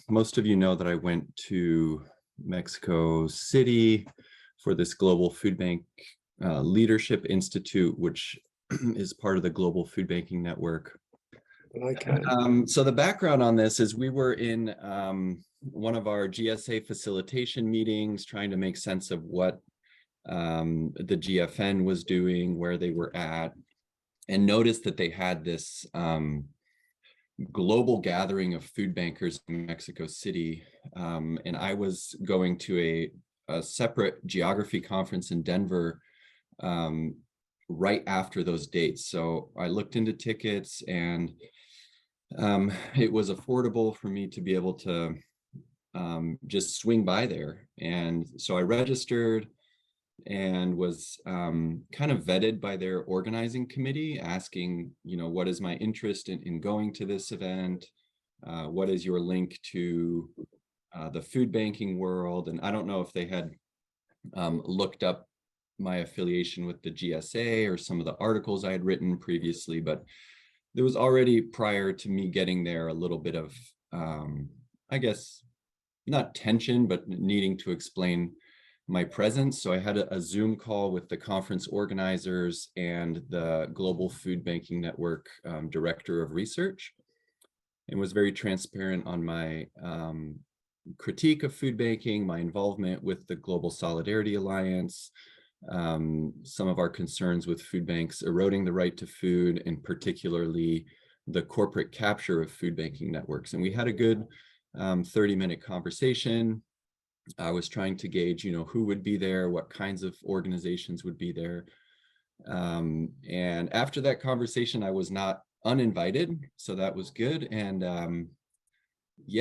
most of you know that I went to Mexico City for this Global Food Bank Leadership Institute, which is part of the Global Food Banking Network. Okay. So the background on this is we were in one of our GSA facilitation meetings trying to make sense of what the GFN was doing, where they were at, and noticed that they had this global gathering of food bankers in Mexico City. And I was going to a separate geography conference in Denver right after those dates. So I looked into tickets, and it was affordable for me to be able to just swing by there. And so I registered and was kind of vetted by their organizing committee, asking, what is my interest in going to this event? What is your link to the food banking world? And I don't know if they had looked up my affiliation with the GSA or some of the articles I had written previously, but there was already, prior to me getting there, a little bit of, I guess, not tension, but needing to explain my presence. So I had a Zoom call with the conference organizers and the Global Food Banking Network Director of Research, and was very transparent on my critique of food banking, my involvement with the Global Solidarity Alliance, some of our concerns with food banks eroding the right to food, and particularly the corporate capture of food banking networks. And we had a good 30-minute conversation. I was trying to gauge, who would be there, what kinds of organizations would be there. And after that conversation, I was not uninvited, so that was good. And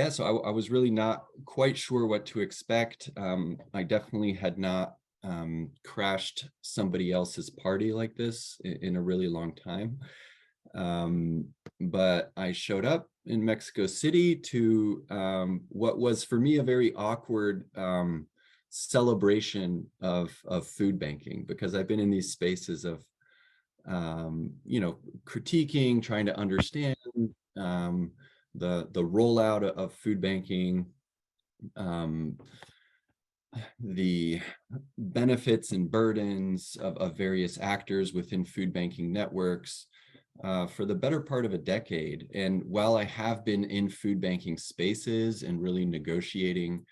so I was really not quite sure what to expect. I definitely had not crashed somebody else's party like this in a really long time. But I showed up in Mexico City to what was for me a very awkward celebration of food banking, because I've been in these spaces of critiquing, trying to understand the rollout of food banking, the benefits and burdens of various actors within food banking networks for the better part of a decade. And while I have been in food banking spaces and really negotiating,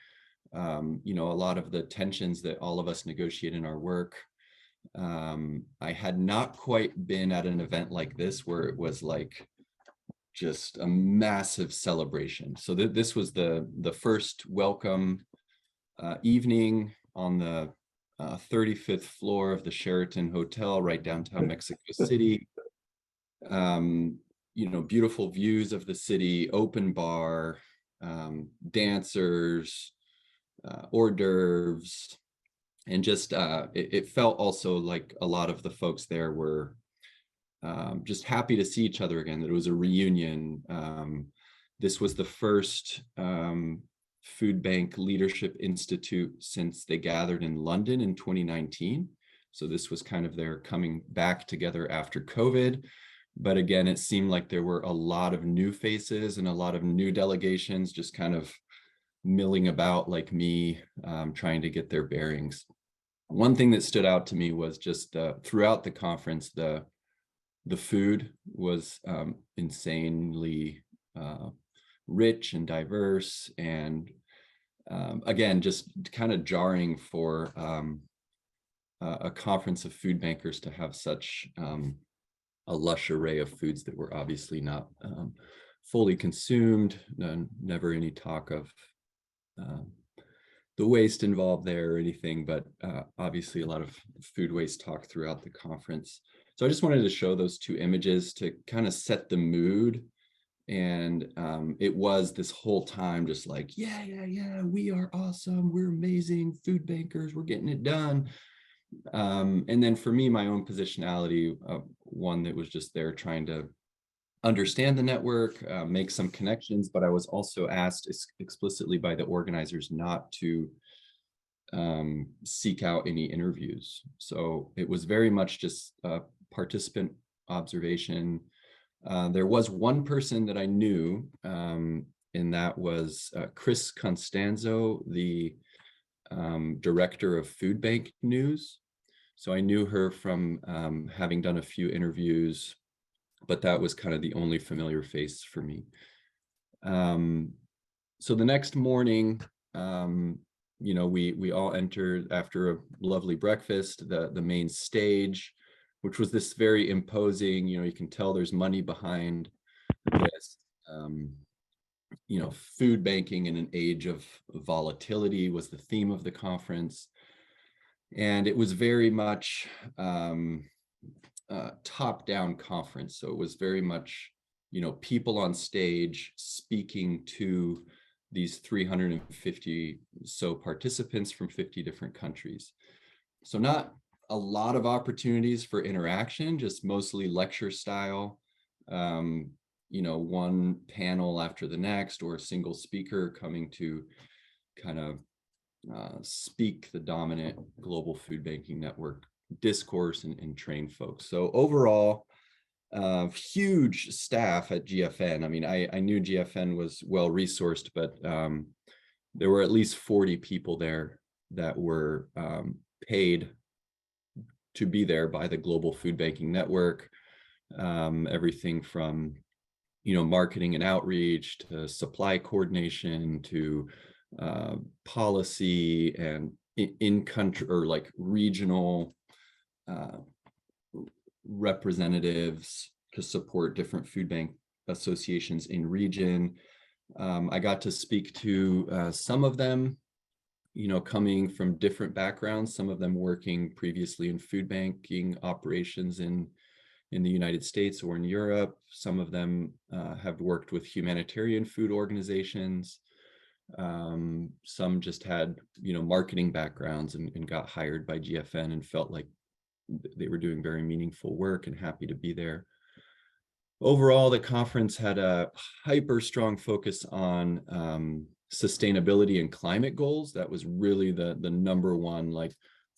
a lot of the tensions that all of us negotiate in our work, I had not quite been at an event like this where it was like just a massive celebration. So this was the first welcome evening on the 35th floor of the Sheraton Hotel, right downtown Mexico City. Beautiful views of the city, open bar, dancers, hors d'oeuvres, and just it felt also like a lot of the folks there were just happy to see each other again, that it was a reunion. This was the first Food Bank Leadership Institute since they gathered in London in 2019. So this was kind of their coming back together after COVID. But again, it seemed like there were a lot of new faces and a lot of new delegations just kind of milling about like me, trying to get their bearings. One thing that stood out to me was just throughout the conference, the food was insanely rich and diverse, and again, just kind of jarring for a conference of food bankers to have such a lush array of foods that were obviously not fully consumed, never any talk of the waste involved there or anything, but obviously a lot of food waste talk throughout the conference. So I just wanted to show those two images to kind of set the mood. And it was this whole time just like, yeah, we are awesome, we're amazing food bankers, we're getting it done. And then for me, my own positionality, one that was just there trying to understand the network, make some connections, but I was also asked explicitly by the organizers not to seek out any interviews. So it was very much just participant observation. There was one person that I knew and that was Chris Constanzo, the director of Food Bank News. So I knew her from having done a few interviews, but that was kind of the only familiar face for me. So the next morning, we all entered after a lovely breakfast, the main stage, which was this very imposing, you can tell there's money behind this, food banking in an age of volatility was the theme of the conference. And it was very much top-down conference. So it was very much, people on stage speaking to these 350 so participants from 50 different countries. So not a lot of opportunities for interaction, just mostly lecture style, one panel after the next, or a single speaker coming to kind of speak the dominant global food banking network discourse and train folks. So overall, huge staff at GFN. I mean, I knew GFN was well resourced, but there were at least 40 people there that were paid to be there by the global food banking network. Everything from marketing and outreach to supply coordination to policy and in country or like regional representatives to support different food bank associations in region. I got to speak to some of them, coming from different backgrounds, some of them working previously in food banking operations in the United States or in Europe. Some of them have worked with humanitarian food organizations. Some just had, marketing backgrounds and got hired by GFN and felt like they were doing very meaningful work and happy to be there. Overall, the conference had a hyper strong focus on sustainability and climate goals. That was really the number one. Like,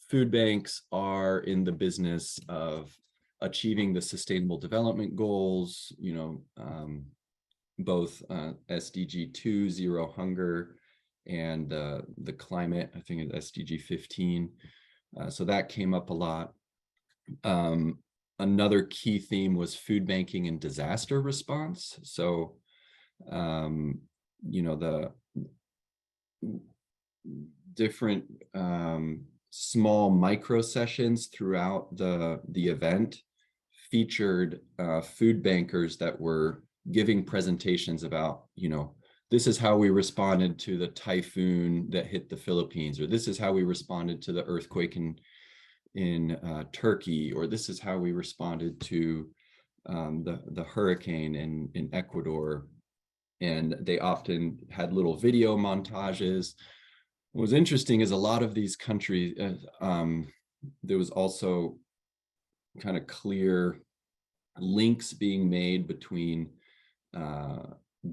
food banks are in the business of achieving the sustainable development goals, both SDG 2, zero hunger, and the climate, I think it's SDG 15. So that came up a lot. Another key theme was food banking and disaster response. So, the different small micro sessions throughout the event featured food bankers that were giving presentations about, this is how we responded to the typhoon that hit the Philippines, or this is how we responded to the earthquake in Turkey, or this is how we responded to the hurricane in Ecuador. And they often had little video montages. What was interesting is a lot of these countries, there was also kind of clear links being made between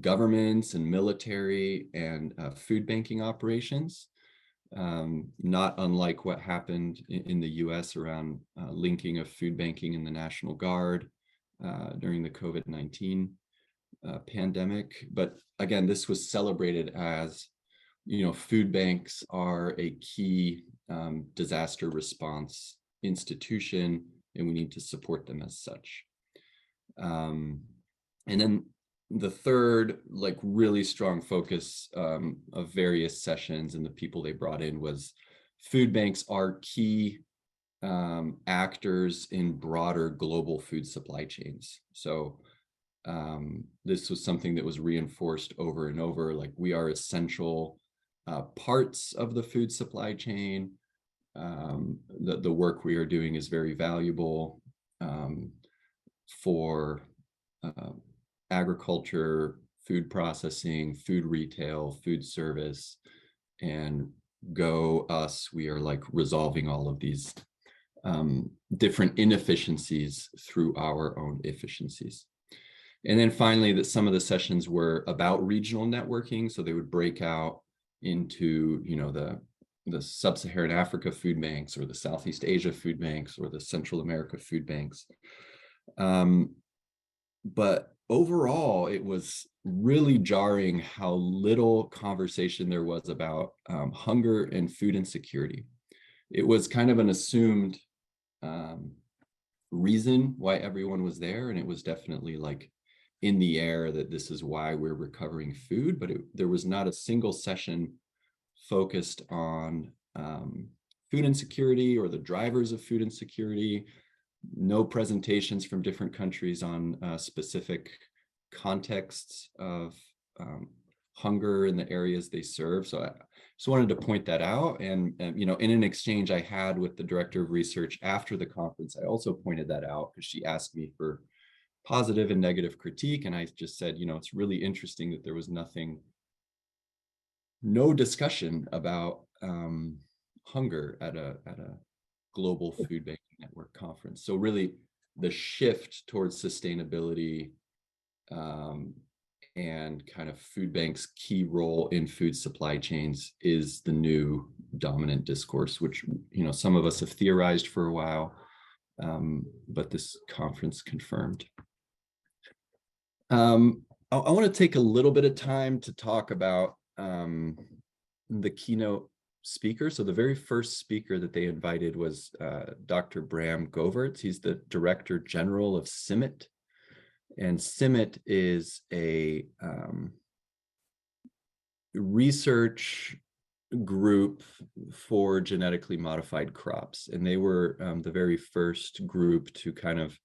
governments and military and food banking operations, not unlike what happened in the US around linking of food banking and the National Guard during the COVID-19 pandemic. But again, this was celebrated as, food banks are a key disaster response institution, and we need to support them as such. And then the third, like, really strong focus of various sessions and the people they brought in was food banks are key actors in broader global food supply chains. So this was something that was reinforced over and over, like, we are essential parts of the food supply chain. The work we are doing is very valuable for agriculture, food processing, food retail, food service, and go us. We are like resolving all of these different inefficiencies through our own efficiencies. And then finally, that some of the sessions were about regional networking. So they would break out into, the Sub-Saharan Africa food banks, or the Southeast Asia food banks, or the Central America food banks. But overall, it was really jarring how little conversation there was about hunger and food insecurity. It was kind of an assumed reason why everyone was there, and it was definitely like in the air that this is why we're recovering food, but there was not a single session focused on food insecurity or the drivers of food insecurity. No presentations from different countries on specific contexts of hunger in the areas they serve. So I just wanted to point that out. And you know, in an exchange I had with the director of research after the conference, I also pointed that out because she asked me for positive and negative critique. And I just said, you know, it's really interesting that there was no discussion about hunger at a global food banking network conference. So really the shift towards sustainability and kind of food banks' key role in food supply chains is the new dominant discourse, which, you know, some of us have theorized for a while, but this conference confirmed. I want to take a little bit of time to talk about the keynote speaker. So the very first speaker that they invited was Dr. Bram Govaerts. He's the Director General of CIMMYT. And CIMMYT is a research group for genetically modified crops. And they were the very first group to kind of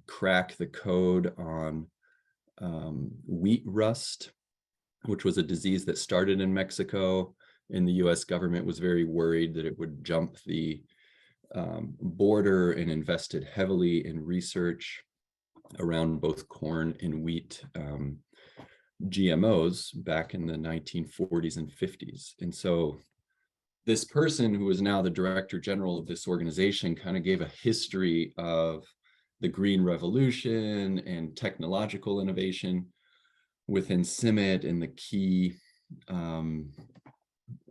crack the code on wheat rust, which was a disease that started in Mexico. And the US government was very worried that it would jump the border and invested heavily in research around both corn and wheat GMOs back in the 1940s and 50s. And so this person, who is now the Director General of this organization, kind of gave a history of the Green Revolution and technological innovation within CIMMYT and the key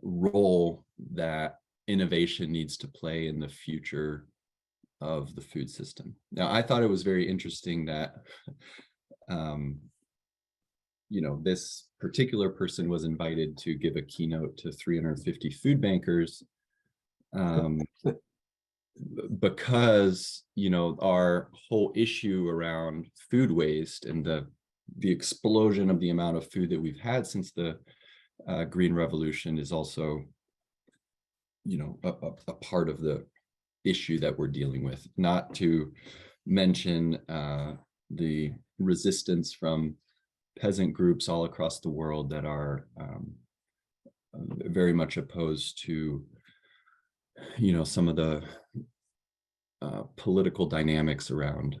role that innovation needs to play in the future of the food system. Now, I thought it was very interesting that, you know, this particular person was invited to give a keynote to 350 food bankers because, you know, our whole issue around food waste and the explosion of the amount of food that we've had since the Green Revolution is also, you know, a part of the issue that we're dealing with. Not to mention the resistance from peasant groups all across the world that are very much opposed to, you know, some of the political dynamics around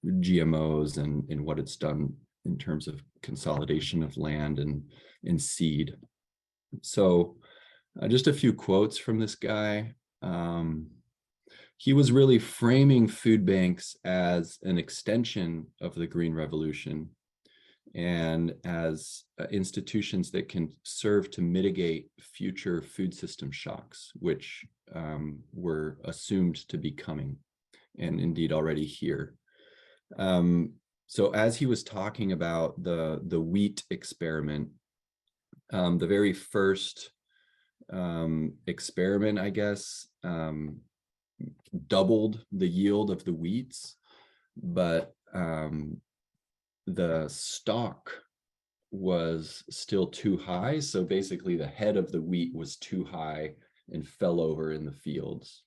GMOs and what it's done in terms of consolidation of land and seed. So just a few quotes from this guy. He was really framing food banks as an extension of the Green Revolution and as institutions that can serve to mitigate future food system shocks, which were assumed to be coming and indeed already here. So as he was talking about the wheat experiment, the very first experiment, I guess, doubled the yield of the wheats, but the stalk was still too high. So basically the head of the wheat was too high and fell over in the fields.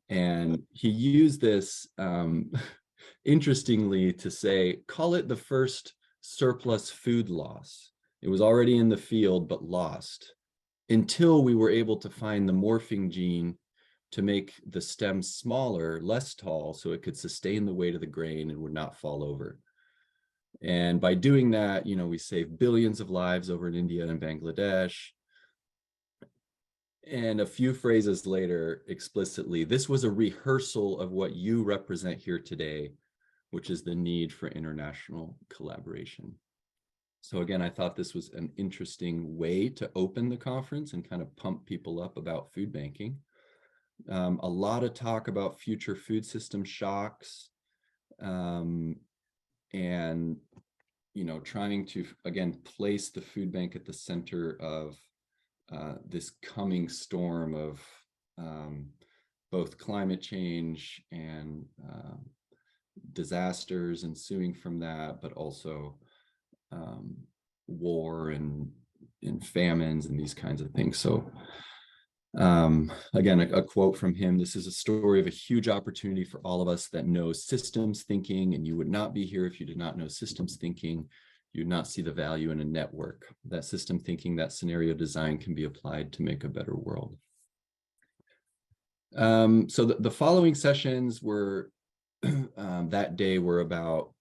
And he used this interestingly to say, call it the first surplus food loss. It was already in the field, but lost until we were able to find the morphing gene to make the stem smaller, less tall, so it could sustain the weight of the grain and would not fall over. And by doing that, you know, we saved billions of lives over in India and Bangladesh. And a few phrases later, explicitly, this was a rehearsal of what you represent here today, which is the need for international collaboration. So again, I thought this was an interesting way to open the conference and kind of pump people up about food banking. A lot of talk about future food system shocks, and trying to again place the food bank at the center of this coming storm of both climate change and disasters ensuing from that, but also war and famines and these kinds of things. So again, a quote from him: "This is a story of a huge opportunity for all of us that knows systems thinking, and you would not be here if you did not know systems thinking. You would not see the value in a network. That system thinking, that scenario design can be applied to make a better world." So the following sessions were that day were about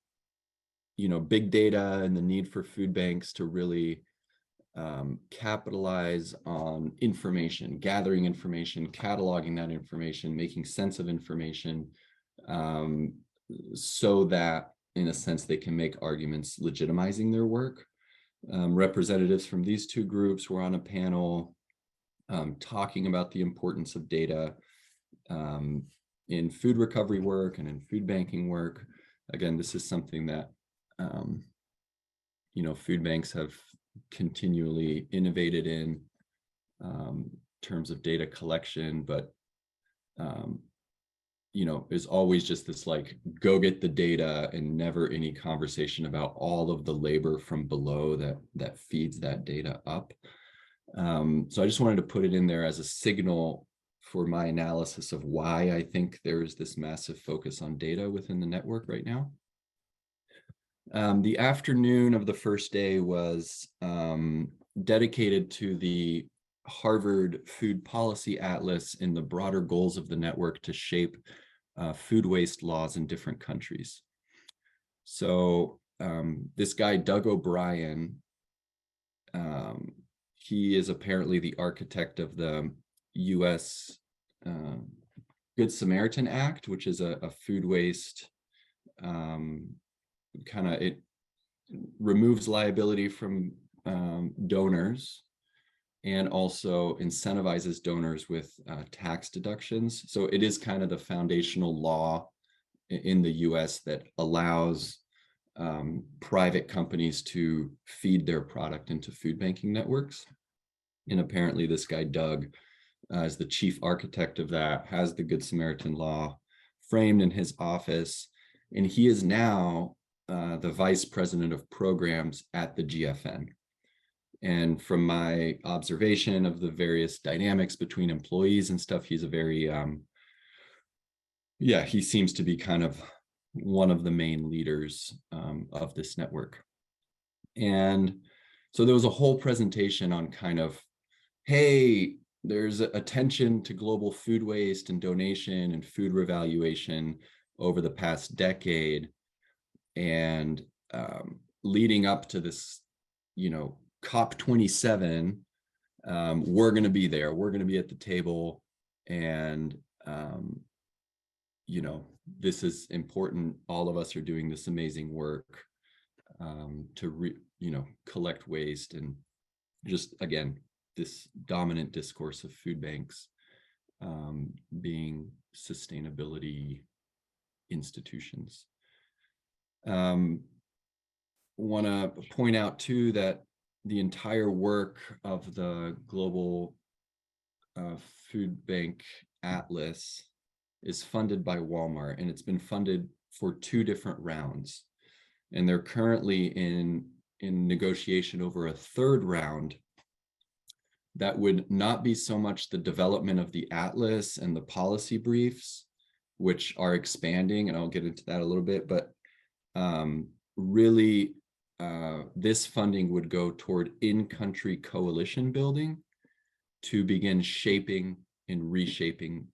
big data and the need for food banks to really capitalize on information, gathering information, cataloging that information, making sense of information, so that in a sense they can make arguments legitimizing their work. Representatives from these two groups were on a panel talking about the importance of data in food recovery work and in food banking work. Again, this is something that food banks have continually innovated in terms of data collection, but is always just this like, go get the data, and never any conversation about all of the labor from below that feeds that data up. So I just wanted to put it in there as a signal for my analysis of why I think there is this massive focus on data within the network right now. The afternoon of the first day was dedicated to the Harvard Food Policy Atlas and the broader goals of the network to shape food waste laws in different countries. So this guy, Doug O'Brien, he is apparently the architect of the US Good Samaritan Act, which is a food waste it removes liability from donors and also incentivizes donors with tax deductions. So it is kind of the foundational law in the US that allows private companies to feed their product into food banking networks. And apparently this guy, Doug, is the chief architect of that, has the Good Samaritan law framed in his office, and he is now the vice president of programs at the GFN. And from my observation of the various dynamics between employees and stuff, he's a very, he seems to be kind of one of the main leaders of this network. And so there was a whole presentation on kind of, hey, there's attention to global food waste and donation and food revaluation over the past decade. And leading up to this, COP27, we're going to be there. We're going to be at the table. And, this is important. All of us are doing this amazing work to, collect waste, and just, again, this dominant discourse of food banks being sustainability institutions. Want to point out too that the entire work of the Global Food Bank Atlas is funded by Walmart, and it's been funded for 2 different rounds. And they're currently in negotiation over a 3rd round that would not be so much the development of the Atlas and the policy briefs, which are expanding, and I'll get into that a little bit, but really this funding would go toward in-country coalition building to begin shaping and reshaping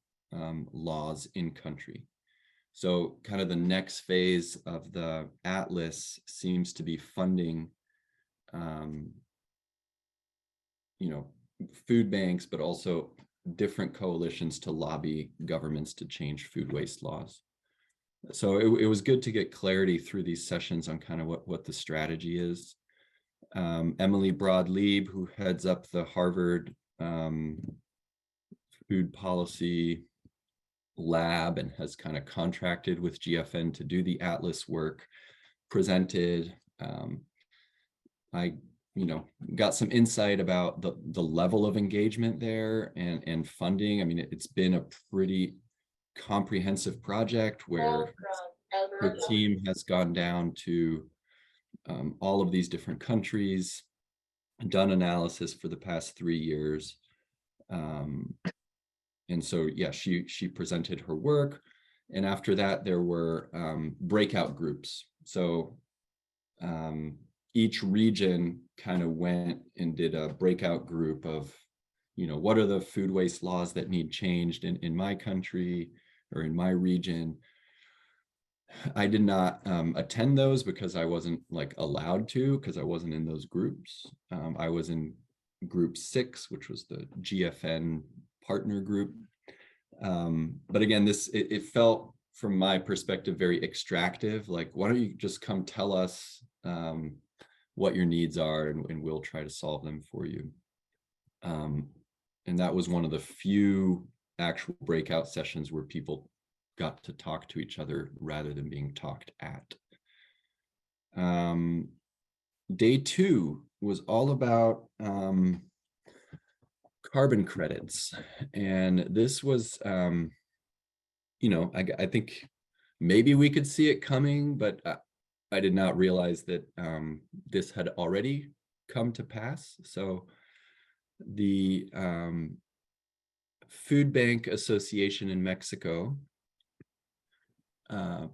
laws in country. So kind of the next phase of the Atlas seems to be funding food banks, but also different coalitions to lobby governments to change food waste laws. So it was good to get clarity through these sessions on kind of what the strategy is. Emily Broad-Lieb, who heads up the Harvard Food Policy lab and has kind of contracted with GFN to do the Atlas work, presented. I got some insight about the level of engagement there and funding. I mean, it's been a pretty comprehensive project where her team has gone down to all of these different countries, done analysis for the past 3 years. And so, yeah, she presented her work. And after that, there were breakout groups. So each region kind of went and did a breakout group of, what are the food waste laws that need changed in my country or in my region. I did not attend those because I wasn't allowed to, because I wasn't in those groups. I was in group 6, which was the GFN partner group. But again, it felt, from my perspective, very extractive. Like, why don't you just come tell us what your needs are, and we'll try to solve them for you. And that was one of the few actual breakout sessions where people got to talk to each other rather than being talked at. Day 2 was all about carbon credits. And this was, I think maybe we could see it coming, but I did not realize that this had already come to pass. So the Food Bank Association in Mexico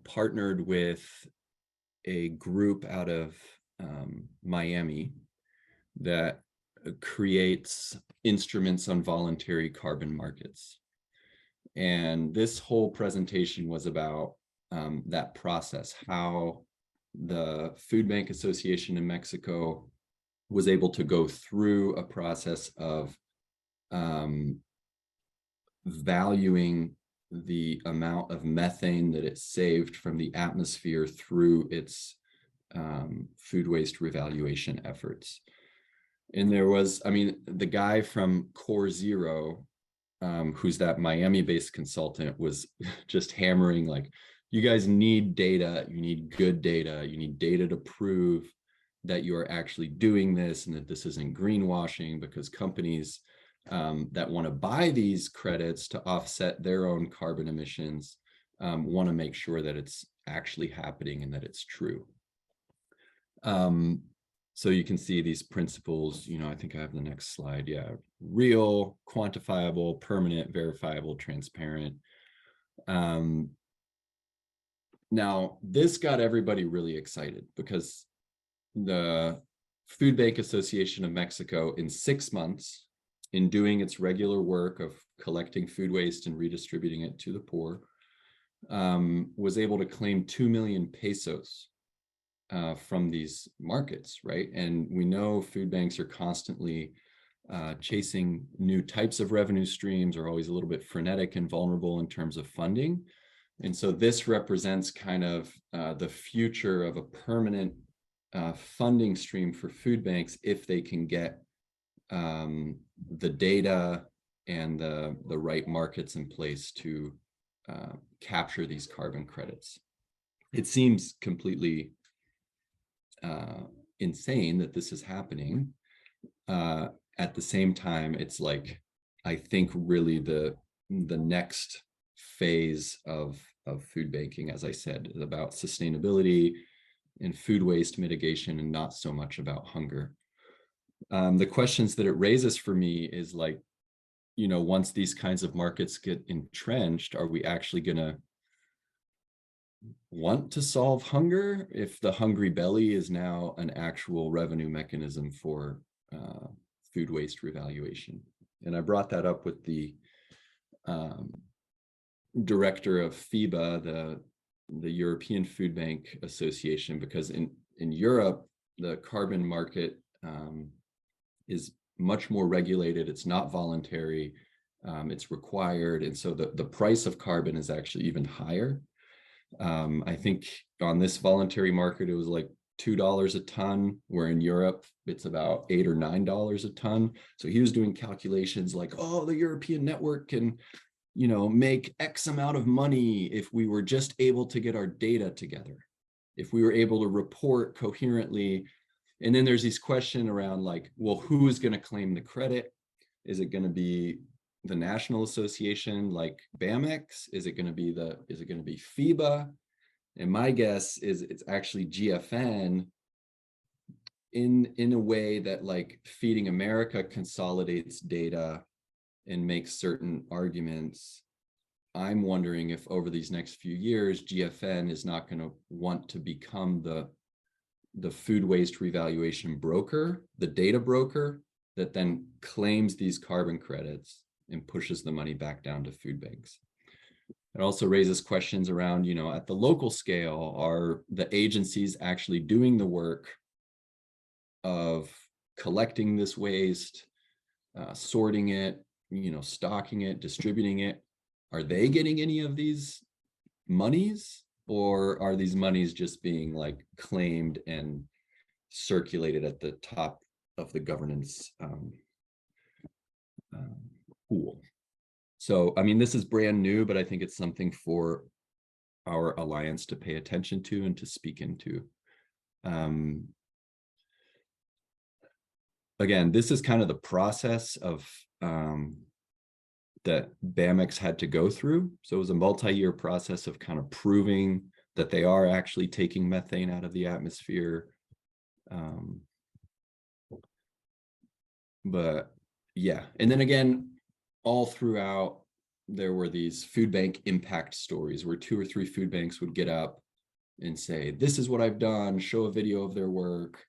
partnered with a group out of Miami that creates instruments on voluntary carbon markets. And this whole presentation was about that process, how the Food Bank Association in Mexico was able to go through a process of valuing the amount of methane that it saved from the atmosphere through its food waste revaluation efforts. And there was, the guy from Core Zero, who's that Miami-based consultant, was just hammering, like, you guys need data, you need good data, you need data to prove that you are actually doing this and that this isn't greenwashing, because companies that want to buy these credits to offset their own carbon emissions want to make sure that it's actually happening and that it's true. So you can see these principles, I think I have the next slide. Yeah, real, quantifiable, permanent, verifiable, transparent. Now, this got everybody really excited because the Food Bank Association of Mexico, in 6 months, in doing its regular work of collecting food waste and redistributing it to the poor, was able to claim 2 million pesos from these markets, right? And we know food banks are constantly chasing new types of revenue streams, are always a little bit frenetic and vulnerable in terms of funding. And so this represents kind of the future of a permanent funding stream for food banks if they can get the data and the right markets in place to capture these carbon credits. It seems completely insane that this is happening. At the same time, it's like, I think really the next phase of food banking, as I said, is about sustainability and food waste mitigation, and not so much about hunger. The questions that it raises for me is like, once these kinds of markets get entrenched, are we actually going to want to solve hunger if the hungry belly is now an actual revenue mechanism for food waste revaluation? And I brought that up with the director of FIBA, the European Food Bank Association, because in Europe, the carbon market is much more regulated. It's not voluntary, it's required. And so the price of carbon is actually even higher. I think on this voluntary market, it was like $2 a ton, where in Europe, it's about $8 or $9 a ton. So he was doing calculations like, oh, the European network can, make X amount of money if we were just able to get our data together, if we were able to report coherently. And then there's these questions around like, well, who's going to claim the credit? Is it going to be the National Association like BAMX? Is it going to be FIBA? And my guess is it's actually GFN in a way that like Feeding America consolidates data and makes certain arguments. I'm wondering if over these next few years, GFN is not going to want to become the food waste revaluation broker, the data broker that then claims these carbon credits and pushes the money back down to food banks. It also raises questions around, at the local scale, are the agencies actually doing the work of collecting this waste, sorting it, stocking it, distributing it? Are they getting any of these monies, or are these monies just being like claimed and circulated at the top of the governance pool? So, I mean, this is brand new, but I think it's something for our alliance to pay attention to and to speak into. Again, this is kind of the process of that BAMX had to go through. So it was a multi-year process of kind of proving that they are actually taking methane out of the atmosphere. But yeah, and then again, all throughout, there were these food bank impact stories where 2 or 3 food banks would get up and say, this is what I've done, show a video of their work.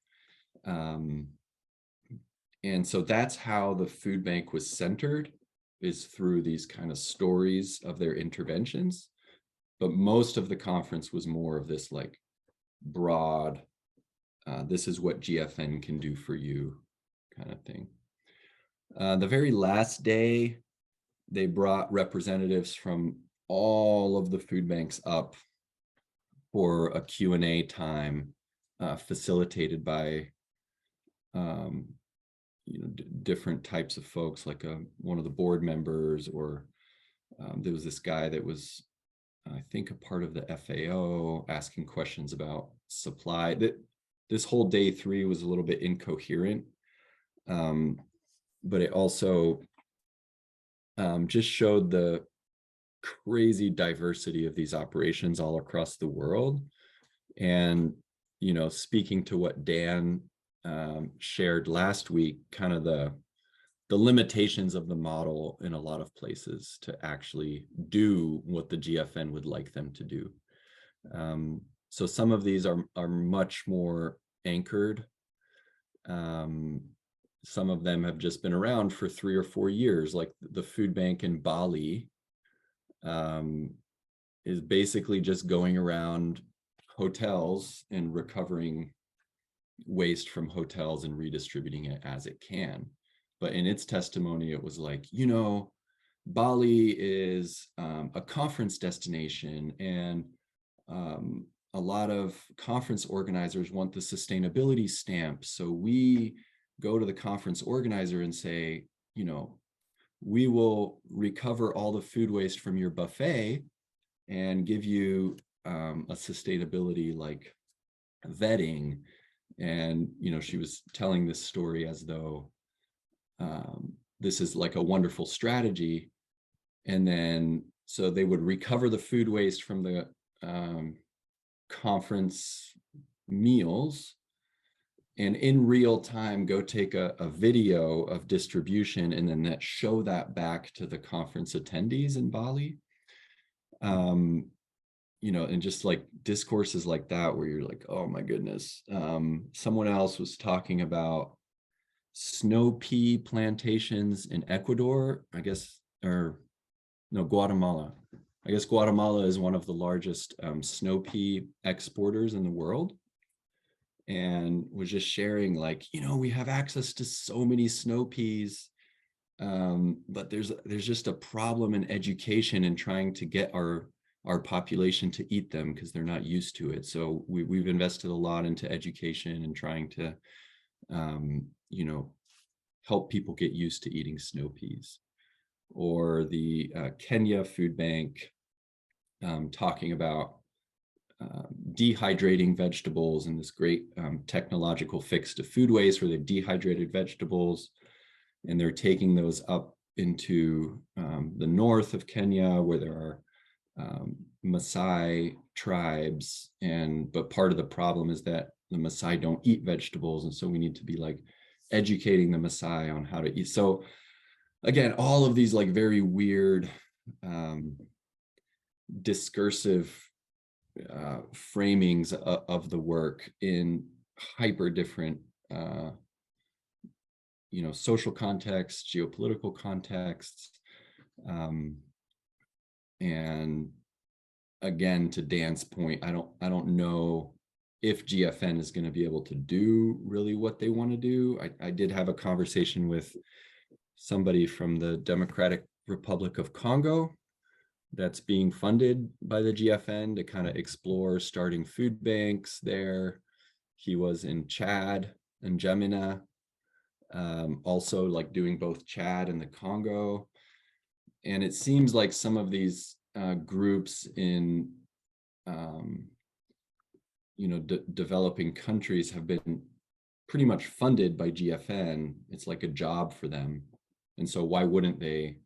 And so that's how the food bank was centered, is through these kind of stories of their interventions. But most of the conference was more of this like broad, this is what GFN can do for you kind of thing. The very last day, they brought representatives from all of the food banks up for a Q&A time, facilitated by different types of folks, like one of the board members, or there was this guy that was, I think, a part of the FAO, asking questions about supply. This whole day 3 was a little bit incoherent, but it also just showed the crazy diversity of these operations all across the world. And, speaking to what Dan shared last week, kind of the limitations of the model in a lot of places to actually do what the GFN would like them to do. So some of these are much more anchored. Some of them have just been around for 3 or 4 years, like the food bank in Bali is basically just going around hotels and recovering waste from hotels and redistributing it as it can. But in its testimony, it was like, Bali is a conference destination, and a lot of conference organizers want the sustainability stamp. So we go to the conference organizer and say, we will recover all the food waste from your buffet and give you a sustainability like vetting. And, she was telling this story as though this is like a wonderful strategy. And then, so they would recover the food waste from the conference meals, and in real time go take a video of distribution, and then show that back to the conference attendees in Bali. And just like discourses like that, where you're like, oh my goodness. Someone else was talking about snow pea plantations in Ecuador, I guess, or no, Guatemala. I guess Guatemala is one of the largest snow pea exporters in the world, and was just sharing like, we have access to so many snow peas, but there's just a problem in education and trying to get our population to eat them because they're not used to it. So we've invested a lot into education and trying to help people get used to eating snow peas. or the Kenya Food Bank talking about dehydrating vegetables and this great technological fix to food waste where they've dehydrated vegetables and they're taking those up into the north of Kenya where there are Maasai tribes, but part of the problem is that the Maasai don't eat vegetables, and so we need to be like educating the Maasai on how to eat. So again, all of these like very weird discursive framings of the work in hyper different social contexts, geopolitical contexts, and again, to Dan's point, I don't know if GFN is going to be able to do really what they want to do. I did have a conversation with somebody from the Democratic Republic of Congo that's being funded by the GFN to kind of explore starting food banks there. He was in Chad and Gemina, also like doing both Chad and the Congo. And it seems like some of these groups in developing countries have been pretty much funded by GFN. It's like a job for them. And so why wouldn't they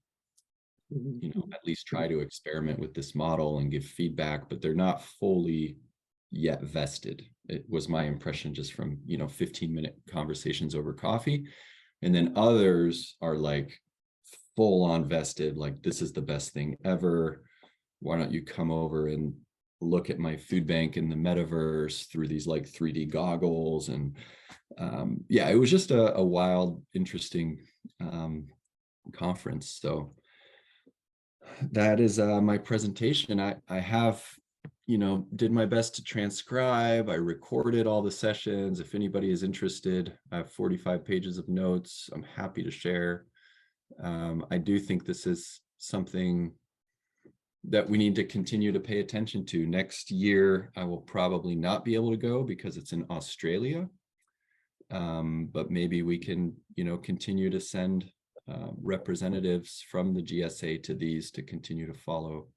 at least try to experiment with this model and give feedback? But they're not fully yet vested. It was my impression just from 15-minute conversations over coffee. And then others are like full on vested, like this is the best thing ever. Why don't you come over and look at my food bank in the metaverse through these like 3D goggles? And it was just a wild, interesting conference. So that is my presentation. I have, did my best to transcribe. I recorded all the sessions. If anybody is interested, I have 45 pages of notes. I'm happy to share. I do think this is something that we need to continue to pay attention to. Next year, I will probably not be able to go because it's in Australia. But maybe we can, continue to send representatives from the GSA to these to continue to follow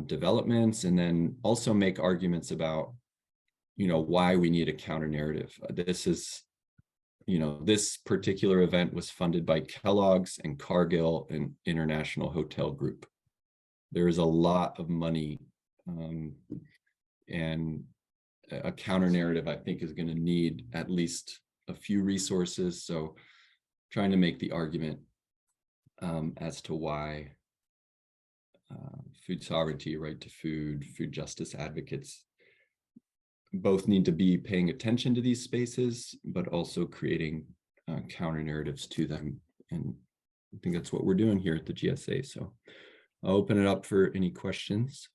developments, and then also make arguments about, why we need a counter narrative. This is, this particular event was funded by Kellogg's and Cargill and International Hotel Group. There is a lot of money, and a counter narrative, I think, is going to need at least a few resources. So trying to make the argument as to why food sovereignty, right to food, food justice advocates both need to be paying attention to these spaces, but also creating counter narratives to them. And I think that's what we're doing here at the GSA. So I'll open it up for any questions.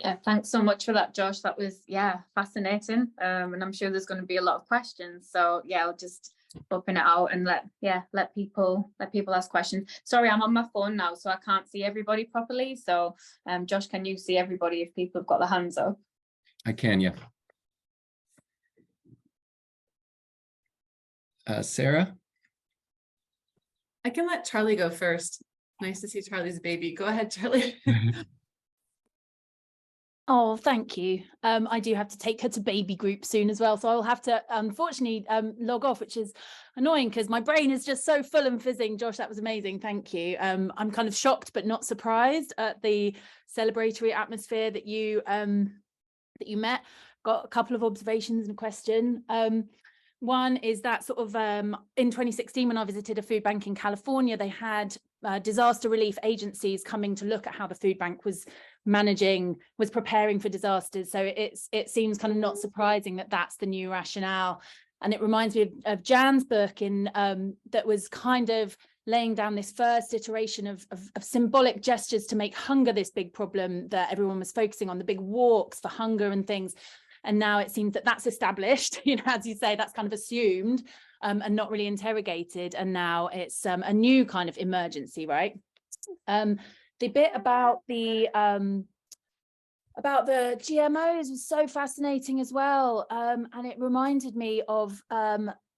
Yeah, thanks so much for that, Josh. That was, fascinating. And I'm sure there's going to be a lot of questions. So I'll just open it out and let people ask questions. Sorry, I'm on my phone now, so I can't see everybody properly. So Josh, can you see everybody if people have got their hands up? I can, yeah. Sarah? I can let Charlie go first. Nice to see Charlie's baby. Go ahead, Charlie. Oh, thank you. I do have to take her to baby group soon as well. So I'll have to, unfortunately, log off, which is annoying because my brain is just so full and fizzing. Josh, that was amazing. Thank you. I'm kind of shocked, but not surprised at the celebratory atmosphere that you met. Got a couple of observations and a question. One is that sort of in 2016, when I visited a food bank in California, they had disaster relief agencies coming to look at how the food bank was preparing for disasters. So it seems kind of not surprising that that's the new rationale. And it reminds me of Jan's book that was kind of laying down this first iteration of symbolic gestures to make hunger this big problem that everyone was focusing on, the big walks for hunger and things. And now it seems that that's established, as you say, that's kind of assumed and not really interrogated. And now it's a new kind of emergency, right? The bit about the GMOs was so fascinating as well. And it reminded me of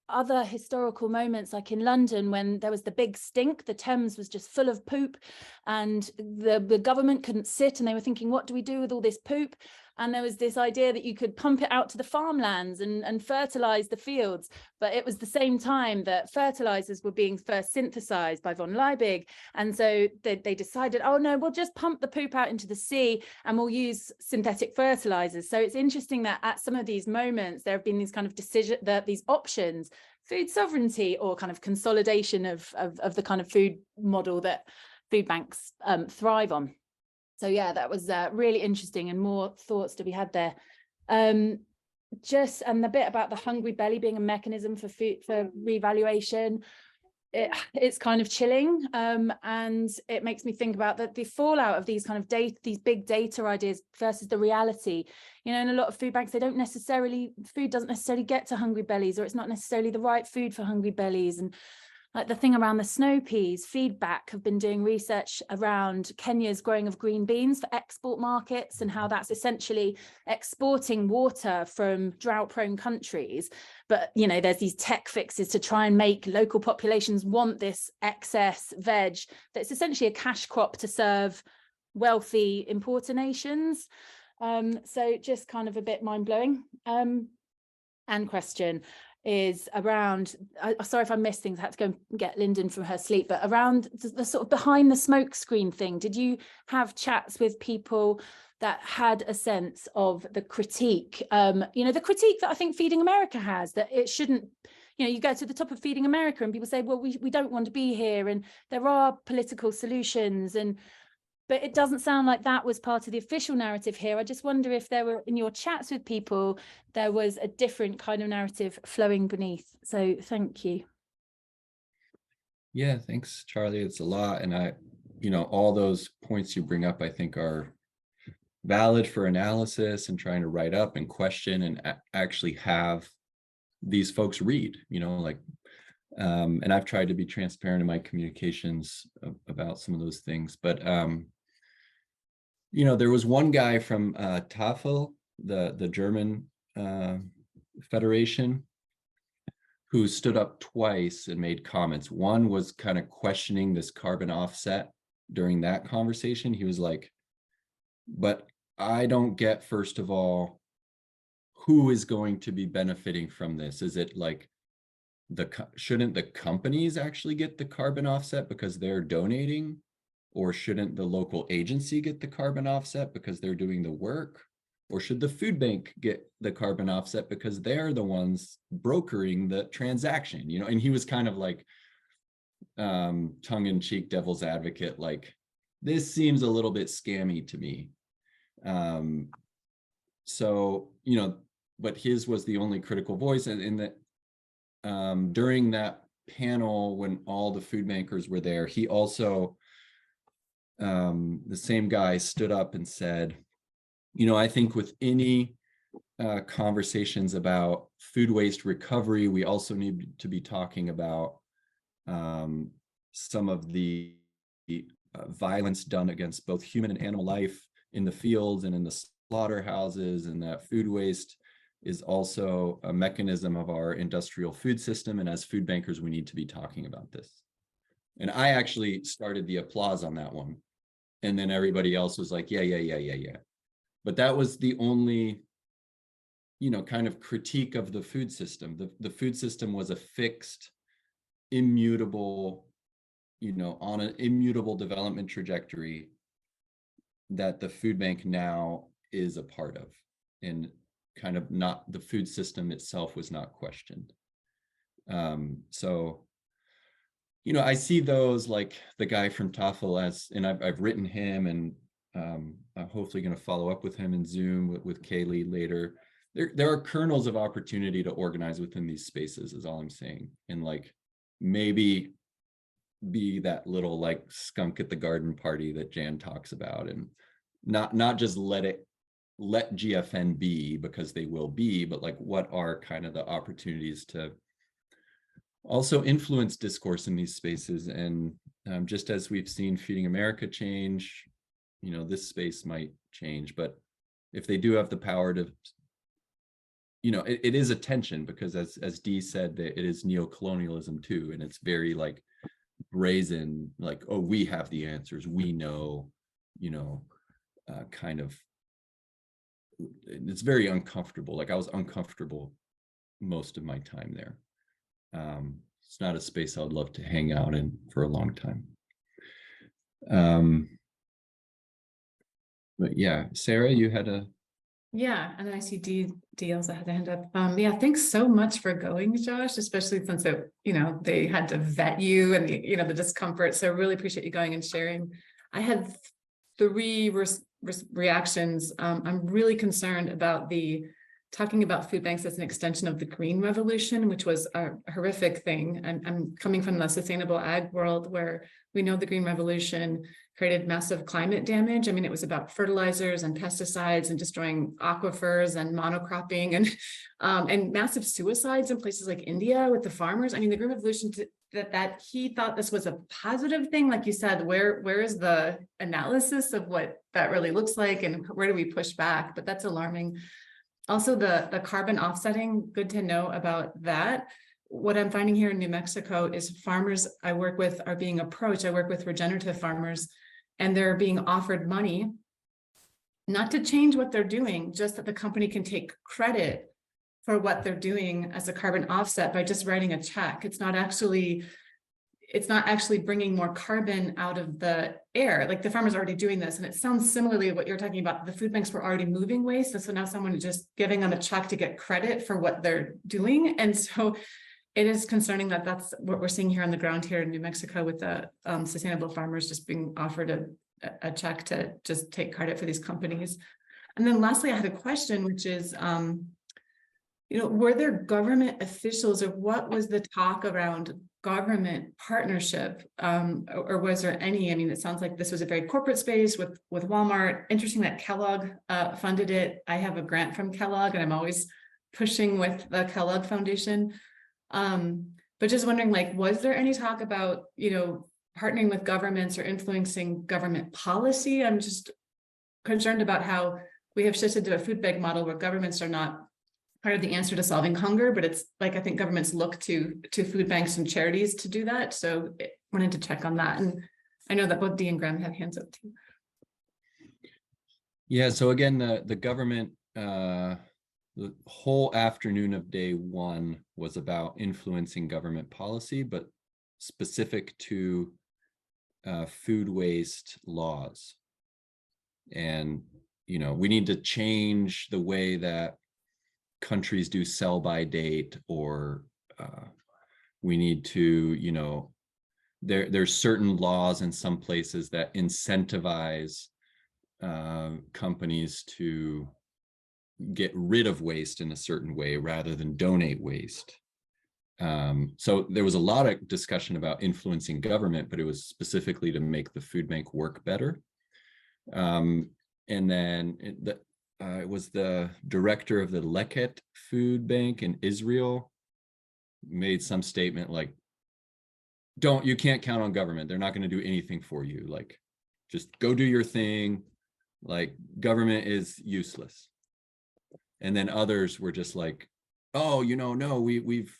other historical moments, like in London, when there was the big stink, the Thames was just full of poop, and the government couldn't sit, and they were thinking, what do we do with all this poop? And there was this idea that you could pump it out to the farmlands and fertilize the fields. But it was the same time that fertilizers were being first synthesized by von Liebig. And so they decided, oh no, we'll just pump the poop out into the sea and we'll use synthetic fertilizers. So it's interesting that at some of these moments, there have been these kind of decisions, these options, food sovereignty or kind of consolidation of the kind of food model that food banks thrive on. So yeah, that was really interesting, and more thoughts to be had there. And the bit about the hungry belly being a mechanism for food, for revaluation, it's kind of chilling, and it makes me think about the fallout of these kind of data, these big data ideas versus the reality. You know, in a lot of food banks, food doesn't necessarily get to hungry bellies, or it's not necessarily the right food for hungry bellies. And like the thing around the snow peas, Feedback have been doing research around Kenya's growing of green beans for export markets, and how that's essentially exporting water from drought-prone countries. But, you know, there's these tech fixes to try and make local populations want this excess veg that's essentially a cash crop to serve wealthy importer nations. So just kind of a bit mind-blowing. And question is around, sorry if I missed things, I had to go and get Lyndon from her sleep, but around the sort of behind the smoke screen thing, did you have chats with people that had a sense of the critique, you know, the critique that I think Feeding America has, that it shouldn't, you know, you go to the top of Feeding America and people say, well, we don't want to be here, and there are political solutions, but it doesn't sound like that was part of the official narrative here. I just wonder if there were, in your chats with people, there was a different kind of narrative flowing beneath. So thank you. Yeah, thanks, Charlie. It's a lot. And you know, all those points you bring up, I think are valid for analysis and trying to write up and question and actually have these folks read, you know, like, and I've tried to be transparent in my communications about some of those things. But you know, there was one guy from Tafel, the German federation, who stood up twice and made comments. One was kind of questioning this carbon offset during that conversation. He was like, but I don't get, first of all, who is going to be benefiting from this? Is it like shouldn't the companies actually get the carbon offset because they're donating? Or shouldn't the local agency get the carbon offset because they're doing the work? Or should the food bank get the carbon offset because they're the ones brokering the transaction? You know, and he was kind of like tongue-in-cheek devil's advocate, like, this seems a little bit scammy to me. So, you know, but his was the only critical voice. And in that during that panel, when all the food bankers were there, he also, the same guy stood up and said, you know, I think with any conversations about food waste recovery, we also need to be talking about some of the violence done against both human and animal life in the fields and in the slaughterhouses, and that food waste is also a mechanism of our industrial food system. And as food bankers, we need to be talking about this. And I actually started the applause on that one. And then everybody else was like, yeah. But that was the only, you know, kind of critique of the food system. The food system was a fixed, immutable, you know, on an immutable development trajectory that the food bank now is a part of, and kind of not, the food system itself was not questioned. So, you know, I see those, like the guy from Tafel, as, and I've written him, and I'm hopefully going to follow up with him in Zoom with Kaylee later. There are kernels of opportunity to organize within these spaces, is all I'm saying. And like, maybe be that little like skunk at the garden party that Jan talks about, and not just let GFN be, because they will be, but like, what are kind of the opportunities to also influence discourse in these spaces. And just as we've seen Feeding America change, you know, this space might change. But if they do have the power to, you know, it is a tension because as Dee said, that it is neocolonialism too, and it's very like brazen, like, oh, we have the answers, we know, you know, kind of, it's very uncomfortable. Like I was uncomfortable most of my time there. It's not a space I would love to hang out in for a long time. But yeah, Sarah, you had a. Yeah, and I see D also had a hand up. Yeah, thanks so much for going, Josh, especially since it, you know, they had to vet you and the, you know, the discomfort. So really appreciate you going and sharing. I had three reactions. I'm really concerned about talking about food banks as an extension of the Green Revolution, which was a horrific thing. And I'm coming from the sustainable ag world where we know the Green Revolution created massive climate damage. I mean, it was about fertilizers and pesticides and destroying aquifers and monocropping and massive suicides in places like India with the farmers. I mean, the Green Revolution, that he thought this was a positive thing. Like you said, where is the analysis of what that really looks like and where do we push back? But that's alarming. Also, the carbon offsetting, good to know about that. What I'm finding here in New Mexico is farmers I work with are being approached. I work with regenerative farmers, and they're being offered money, not to change what they're doing, just that the company can take credit for what they're doing as a carbon offset by just writing a check. It's not actually bringing more carbon out of the air. Like the farmers are already doing this. And it sounds similarly to what you're talking about. The food banks were already moving waste. And so now someone is just giving them a check to get credit for what they're doing. And so it is concerning that that's what we're seeing here on the ground here in New Mexico with the sustainable farmers just being offered a check to just take credit for these companies. And then lastly, I had a question, which is, you know, were there government officials or what was the talk around government partnership, or was there any? I mean, it sounds like this was a very corporate space with Walmart. Interesting that Kellogg funded it. I have a grant from Kellogg and I'm always pushing with the Kellogg Foundation. But just wondering, like, was there any talk about, you know, partnering with governments or influencing government policy? I'm just concerned about how we have shifted to a food bank model where governments are not part of the answer to solving hunger, but it's like, I think governments look to food banks and charities to do that. So I wanted to check on that. And I know that both Dee and Graham have hands up too. Yeah, so again, the government, the whole afternoon of day one was about influencing government policy, but specific to food waste laws. And, you know, we need to change the way that countries do sell by date, or we need to, you know, there's certain laws in some places that incentivize companies to get rid of waste in a certain way rather than donate waste. So there was a lot of discussion about influencing government, but it was specifically to make the food bank work better. And then it was the director of the Leket food bank in Israel made some statement like, you can't count on government. They're not going to do anything for you. Like, just go do your thing. Like, government is useless. And then others were just like, oh, you know, no, we've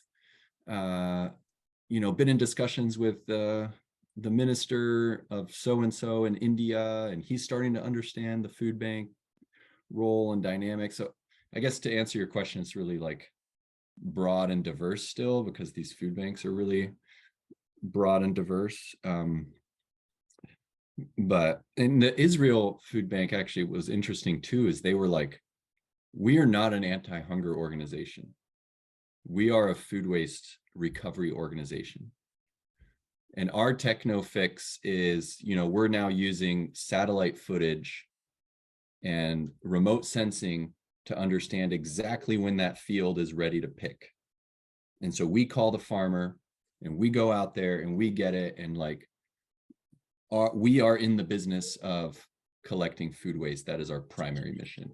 you know, been in discussions with the minister of so-and-so in India, and he's starting to understand the food bank role and dynamic. So I guess to answer your question, it's really like broad and diverse still, because these food banks are really broad and diverse. But in the Israel food bank, actually, it was interesting too, is they were like, we are not an anti-hunger organization. We are a food waste recovery organization. And our techno fix is, you know, we're now using satellite footage and remote sensing to understand exactly when that field is ready to pick. And so we call the farmer and we go out there and we get it. And like, we are in the business of collecting food waste. That is our primary mission.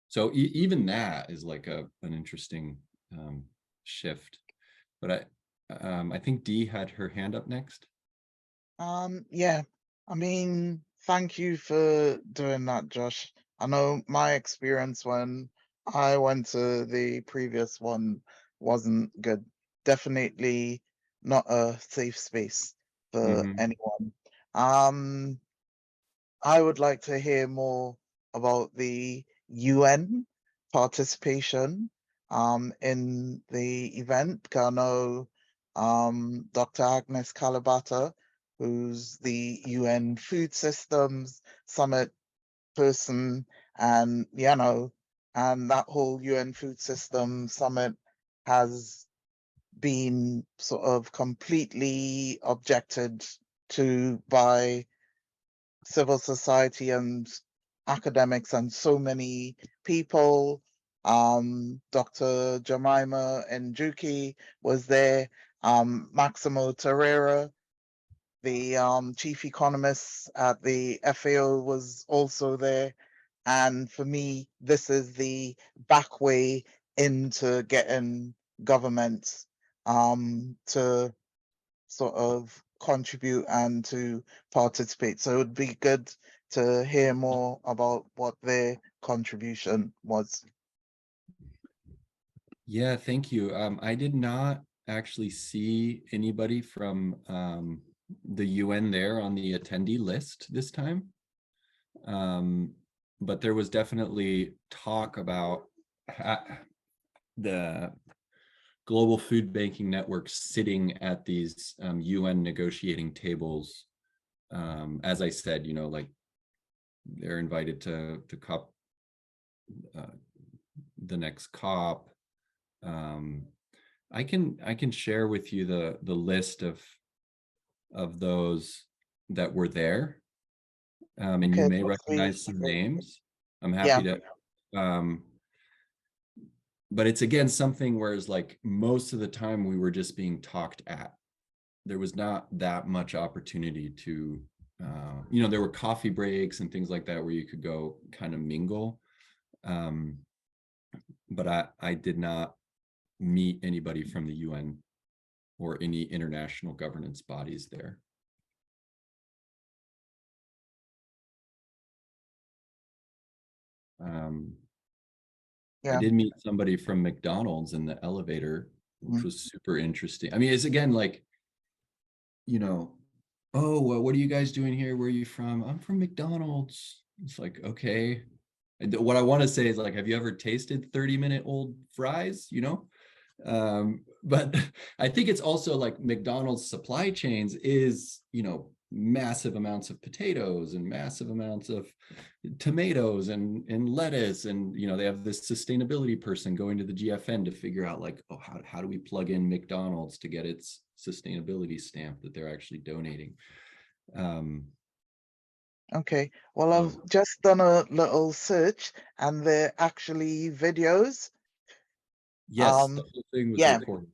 So even that is like an interesting shift. But I think Dee had her hand up next. Yeah, I mean, thank you for doing that, Josh. I know my experience when I went to the previous one, wasn't good. Definitely not a safe space for Mhm. anyone. I would like to hear more about the UN participation in the event. Because I know Dr. Agnes Kalibata, who's the UN Food Systems Summit person, and and that whole UN Food System Summit has been sort of completely objected to by civil society and academics and so many people. Dr. Jemima Njuki was there. Maximo Torreira, the chief economist at the FAO, was also there. And for me, this is the back way into getting governments to sort of contribute and to participate. So it would be good to hear more about what their contribution was. Yeah, thank you. I did not actually see anybody from the UN there on the attendee list this time. But there was definitely talk about the global food banking network sitting at these UN negotiating tables. As I said, like they're invited to COP, the next COP. I can share with you the list of those that were there, and Okay, you may that's really recognize some great. names. I'm Yeah. happy to. But it's again something whereas like most of the time we were just being talked at. There was not that much opportunity to, there were coffee breaks and things like that where you could go kind of mingle. But I did not meet anybody from the UN or any international governance bodies there. Yeah. I did meet somebody from McDonald's in the elevator, which was super interesting. I mean, it's again like, oh, well, what are you guys doing here? Where are you from? I'm from McDonald's. It's like, okay. And what I want to say is like, have you ever tasted 30-minute-old fries? But I think it's also like McDonald's supply chains is, massive amounts of potatoes and massive amounts of tomatoes and lettuce. And, they have this sustainability person going to the GFN to figure out like, oh, how do we plug in McDonald's to get its sustainability stamp that they're actually donating? Okay, well, I've just done a little search and they're actually videos. Yes, the whole thing was yeah. recorded.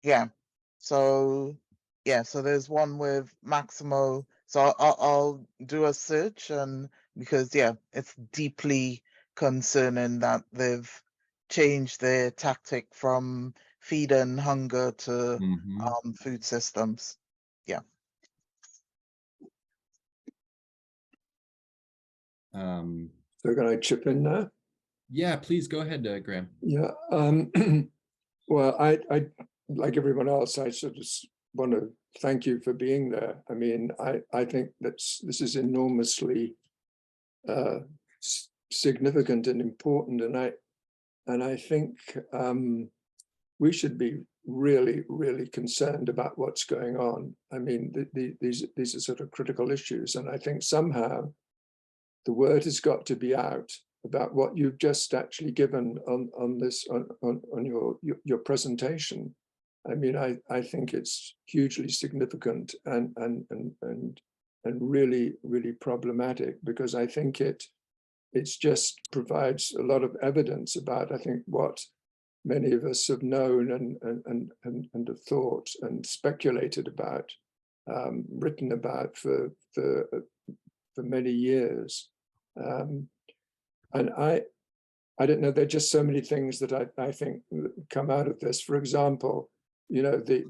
Yeah. So so there's one with Maximo. So I'll do a search, and because it's deeply concerning that they've changed their tactic from feeding hunger to food systems. Yeah. So can I chip in now? Yeah, please go ahead, Graham. Yeah. Well, I like everyone else, I sort of want to thank you for being there. I mean, I think this is enormously significant and important, and I think we should be really, really concerned about what's going on. I mean, these are sort of critical issues, and I think somehow the word has got to be out about what you've just actually given on your presentation. I mean, I think it's hugely significant and really, really problematic, because I think it's just provides a lot of evidence about, I think, what many of us have known and have thought and speculated about, written about for many years. And I don't know, there are just so many things that I think come out of this. For example, the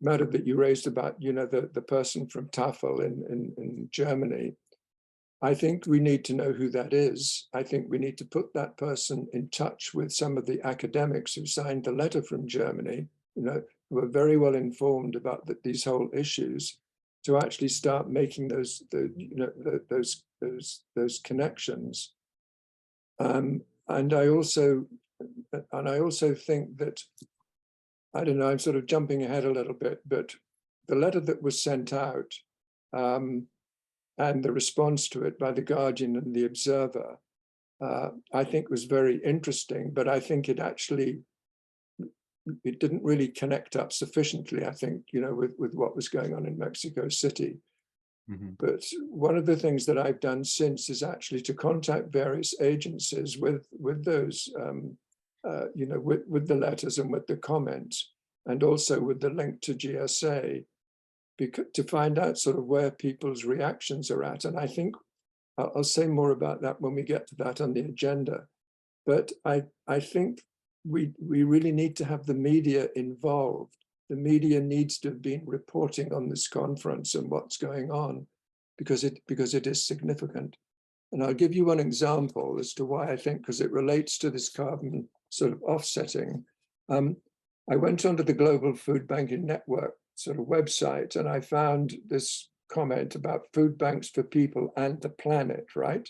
matter that you raised about, the person from Tafel in Germany. I think we need to know who that is. I think we need to put that person in touch with some of the academics who signed the letter from Germany, who are very well informed about these whole issues, to actually start making those connections. And I also think that, I don't know, I'm sort of jumping ahead a little bit, but the letter that was sent out and the response to it by The Guardian and The Observer, I think was very interesting, but I think it didn't really connect up sufficiently, I think, with what was going on in Mexico City. Mm-hmm. But one of the things that I've done since is actually to contact various agencies with those, with the letters and with the comments, and also with the link to GSA, to find out sort of where people's reactions are at. And I think I'll say more about that when we get to that on the agenda. But I think we really need to have the media involved. The media needs to have been reporting on this conference and what's going on, because it is significant. And I'll give you one example as to why I think, because it relates to this carbon sort of offsetting. I went onto the Global Food Banking Network sort of website, and I found this comment about food banks for people and the planet, right?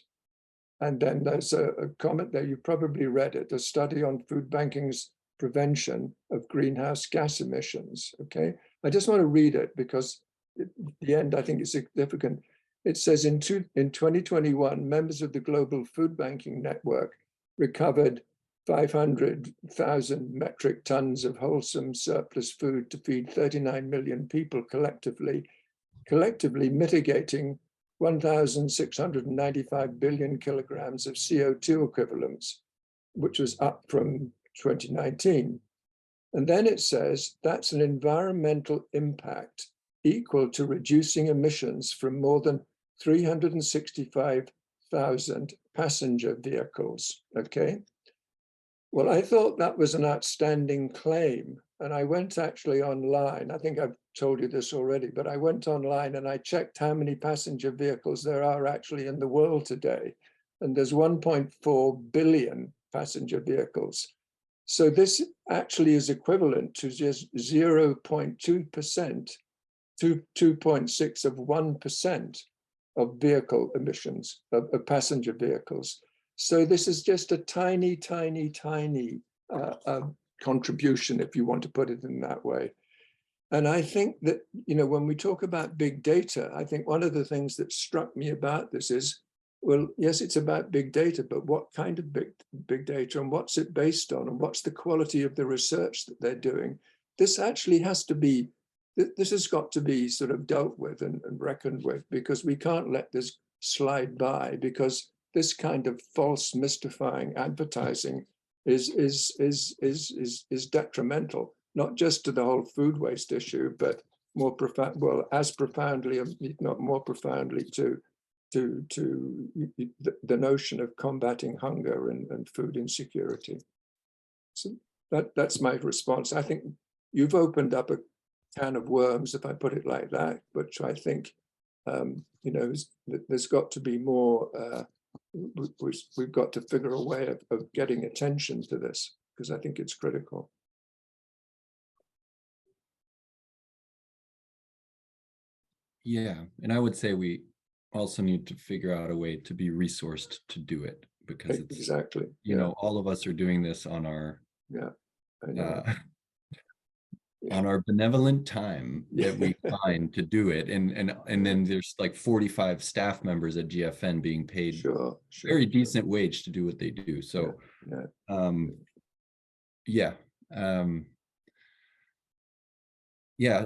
And then there's a comment there, you probably read it, a study on food banking's prevention of greenhouse gas emissions, okay? I just want to read it because at the end, I think it's significant. It says in 2021, members of the Global Food Banking Network recovered 500,000 metric tons of wholesome surplus food to feed 39 million people collectively mitigating 1,695 billion kilograms of CO2 equivalents, which was up from 2019. And then it says that's an environmental impact equal to reducing emissions from more than 365,000 passenger vehicles, okay? Well, I thought that was an outstanding claim. And I went actually online, I think I've told you this already, but I went online and I checked how many passenger vehicles there are actually in the world today. And there's 1.4 billion passenger vehicles. So this actually is equivalent to just 0.2%, to 2.6 of 1% of vehicle emissions, of passenger vehicles. So this is just a tiny, tiny, tiny contribution, if you want to put it in that way. And I think that, when we talk about big data, I think one of the things that struck me about this is, well, yes, it's about big data, but what kind of big data, and what's it based on, and what's the quality of the research that they're doing? This actually has to be, this has got to be sort of dealt with and reckoned with, because we can't let this slide by, because this kind of false, mystifying advertising is detrimental, not just to the whole food waste issue, but more profound, well, as profoundly, if not more profoundly, to the notion of combating hunger and food insecurity. So that's my response. I think you've opened up a can of worms, if I put it like that, which I think there's got to be more. We've got to figure a way of getting attention to this, because I think it's critical. Yeah, and I would say we also need to figure out a way to be resourced to do it, because it's exactly, all of us are doing this on our I know. on our benevolent time that we find to do it, and then there's like 45 staff members at GFN being paid very decent wage to do what they do. So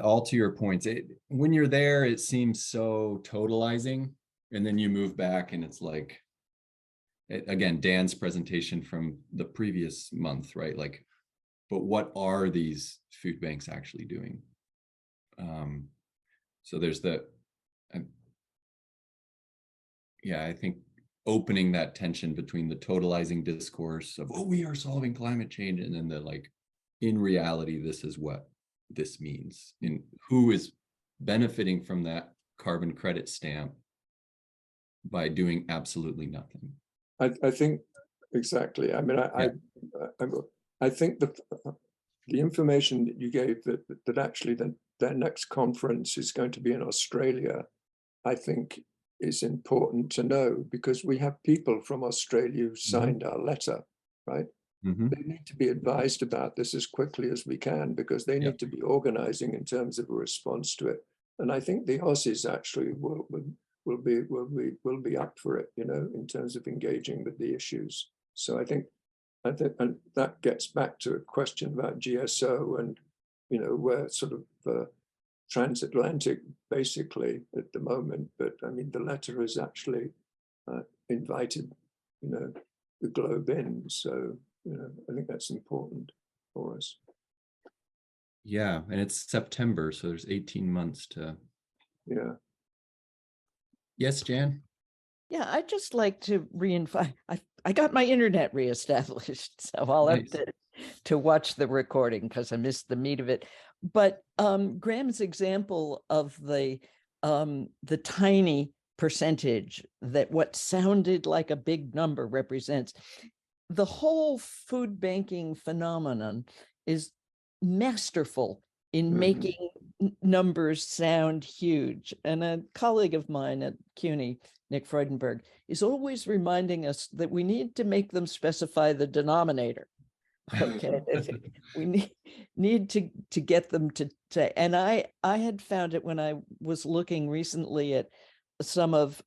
all to your points, when you're there, it seems so totalizing, and then you move back and it's like, again, Dan's presentation from the previous month, right? Like, but what are these food banks actually doing? So there's I think opening that tension between the totalizing discourse of, oh, we are solving climate change, and then the like, in reality, this is what this means, and who is benefiting from that carbon credit stamp by doing absolutely nothing. I think exactly. I mean, I think that the information that you gave that actually their next conference is going to be in Australia, I think is important to know, because we have people from Australia who signed our letter, right? They need to be advised about this as quickly as we can, because they need to be organizing in terms of a response to it. And I think the Aussies actually will be up for it, you know, in terms of engaging with the issues. So I think, and that gets back to a question about GSO, and, you know, we're sort of transatlantic basically at the moment, but I mean, the letter has actually invited, you know, the globe in. So, you know, I think that's important for us. Yeah, and it's September, so there's 18 months to. Yeah. Yes, Jan? Yeah, I'd just like to reinvite. I got my internet reestablished, so I'll have to watch the recording because I missed the meat of it. But Graham's example of the tiny percentage that what sounded like a big number represents, the whole food banking phenomenon is masterful in making numbers sound huge. And a colleague of mine at CUNY, Nick Freudenberg, is always reminding us that we need to make them specify the denominator. Okay, we need to get them to say. And I had found it when I was looking recently at some of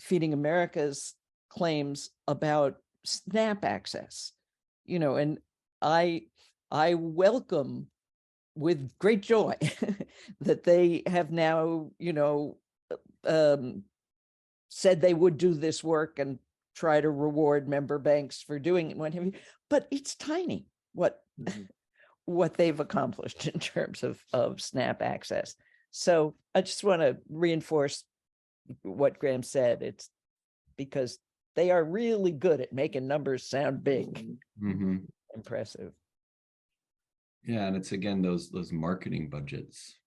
Feeding America's claims about SNAP access, you know, and I welcome with great joy that they have now, you know, said they would do this work and try to reward member banks for doing it, what have you. But it's tiny what they've accomplished in terms of SNAP access. So I just want to reinforce what Graham said. It's because they are really good at making numbers sound big. Impressive. Yeah, and it's again those marketing budgets.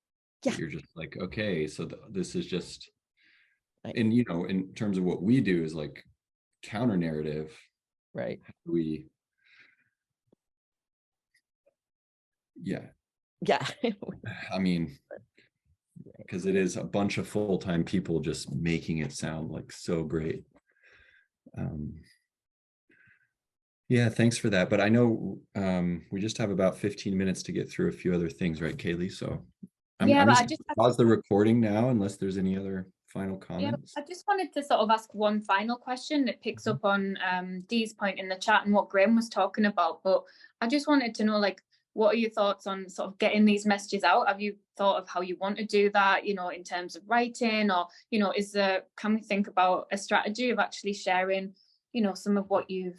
Yeah, you're just like, okay, so this is just, and you know, in terms of what we do is like counter narrative, right? Yeah, I mean, because it is a bunch of full-time people just making it sound like so great. Yeah, thanks for that. But I know we just have about 15 minutes to get through a few other things, right, Kaylee? So I'm just pause the recording now unless there's any other final comments. I just wanted to sort of ask one final question that picks up on Dee's point in the chat and what Graham was talking about. But I just wanted to know, like, what are your thoughts on sort of getting these messages out? Have you thought of how you want to do that, you know, in terms of writing, or, you know, can we think about a strategy of actually sharing, you know, some of what you've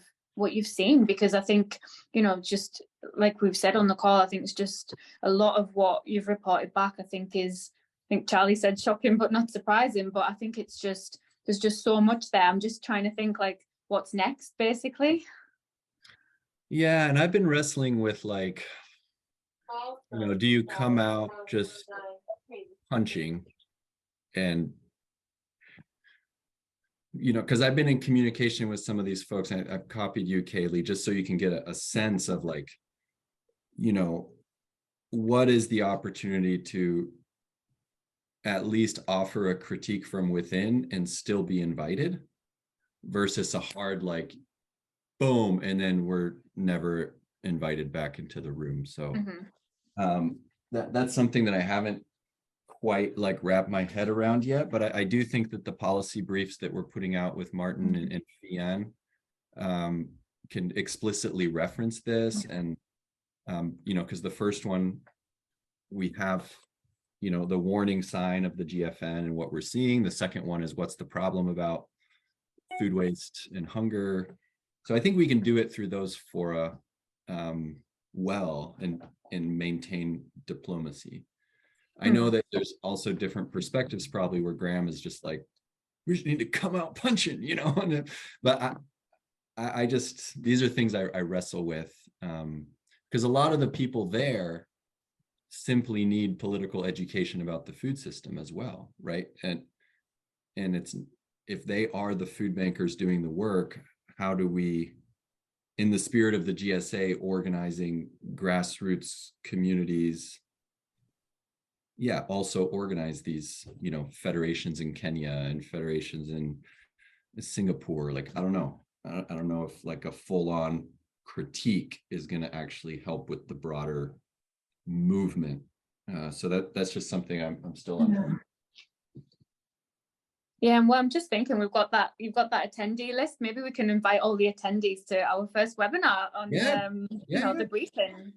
seen? Because I think, you know, just like we've said on the call, I think it's just a lot of what you've reported back, I think Charlie said shocking but not surprising, but I think it's just, there's just so much there. I'm just trying to think like what's next, basically. Yeah, and I've been wrestling with, like, you know, do you come out just punching and, you know, because I've been in communication with some of these folks, and I've copied you, Kaylee, just so you can get a sense of, like, you know, what is the opportunity to at least offer a critique from within and still be invited versus a hard, like, boom, and then we're never invited back into the room. So that's something that I haven't quite like wrapped my head around yet, but I do think that the policy briefs that we're putting out with Martin and Fian can explicitly reference this. And you know, because the first one, we have, you know, the warning sign of the GFN and what we're seeing. The second one is what's the problem about food waste and hunger. So I think we can do it through those fora well and maintain diplomacy. I know that there's also different perspectives probably where Graham is just like, we just need to come out punching, you know, but I just, these are things I wrestle with because a lot of the people there simply need political education about the food system as well, right? And and it's, if they are the food bankers doing the work, how do we, in the spirit of the GSA, organizing grassroots communities, also organize these, federations in Kenya and federations in Singapore. Like, I don't know if like a full-on critique is going to actually help with the broader movement. So that's just something I'm still on. Yeah, and well, I'm just thinking you've got that attendee list. Maybe we can invite all the attendees to our first webinar on the briefing.